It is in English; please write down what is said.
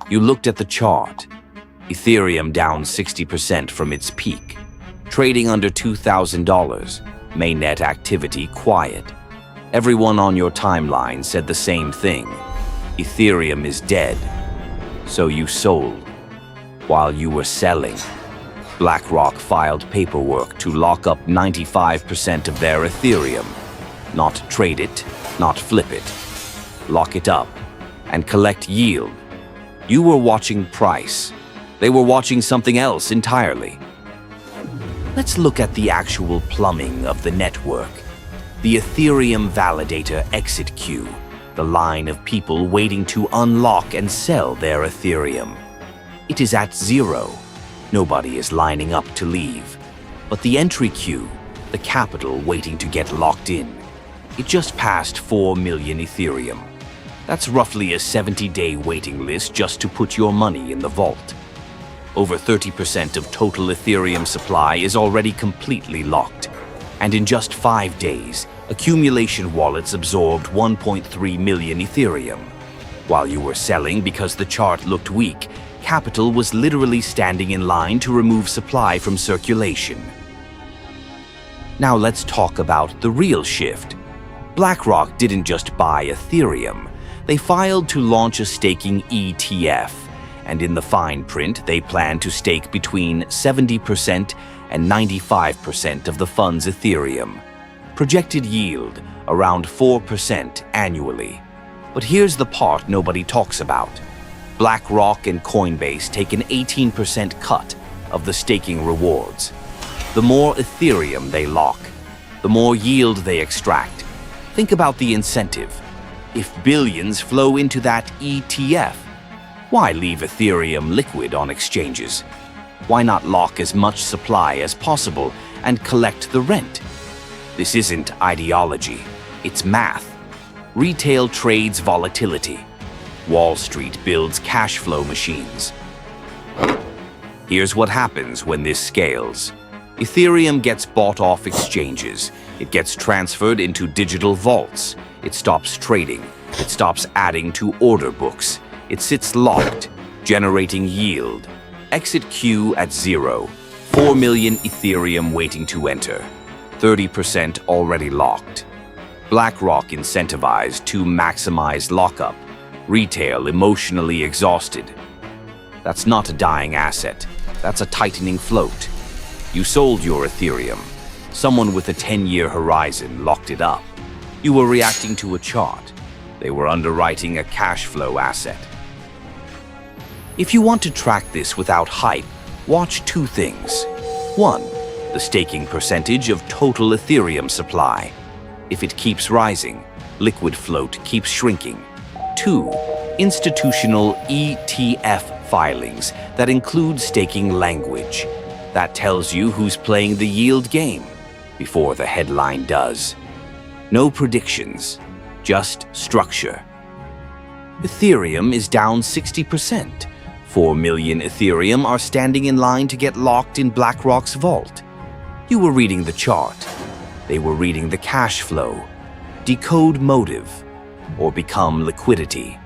You looked at the chart. Ethereum down 60% from its peak. Trading under $2,000. Mainnet activity quiet. Everyone on your timeline said the same thing. Ethereum is dead. So you sold. While you were selling, BlackRock filed paperwork to lock up 95% of their Ethereum. Not trade it, not flip it. Lock it up and collect yield. You were watching price. They were watching something else entirely. Let's look at the actual plumbing of the network. The Ethereum Validator exit queue, the line of people waiting to unlock and sell their Ethereum. It is at zero. Nobody is lining up to leave. But the entry queue, the capital waiting to get locked in, it just passed 4 million Ethereum. That's roughly a 70-day waiting list just to put your money in the vault. Over 30% of total Ethereum supply is already completely locked. And in just 5 days, Accumulation wallets absorbed 1.3 million Ethereum. While you were selling because the chart looked weak, capital was literally standing in line to remove supply from circulation. Now let's talk about the real shift. BlackRock didn't just buy Ethereum. They filed to launch a staking ETF. And in the fine print, they plan to stake between 70% and 95% of the fund's Ethereum. Projected yield around 4% annually. But here's the part nobody talks about. BlackRock and Coinbase take an 18% cut of the staking rewards. The more Ethereum they lock, the more yield they extract. Think about the incentive. If billions flow into that ETF, why leave Ethereum liquid on exchanges? Why not lock as much supply as possible and collect the rent? This isn't ideology, it's math. Retail trades volatility. Wall Street builds cash flow machines. Here's what happens when this scales. Ethereum gets bought off exchanges. It gets transferred into digital vaults. It stops trading. It stops adding to order books. It sits locked, generating yield. Exit queue at zero. 4 million Ethereum waiting to enter. 30% already locked. BlackRock incentivized to maximize lockup. Retail emotionally exhausted. That's not a dying asset. That's a tightening float. You sold your Ethereum. Someone with a 10-year horizon locked it up. You were reacting to a chart. They were underwriting a cash flow asset. If you want to track this without hype, watch 2 things. 1. The staking percentage of total Ethereum supply. If it keeps rising, liquid float keeps shrinking. 2. Institutional ETF filings that include staking language. That tells you who's playing the yield game before the headline does. No predictions, just structure. Ethereum is down 60%. 4 million Ethereum are standing in line to get locked in BlackRock's vault. You were reading the chart. They were reading the cash flow. Decode motive or become liquidity.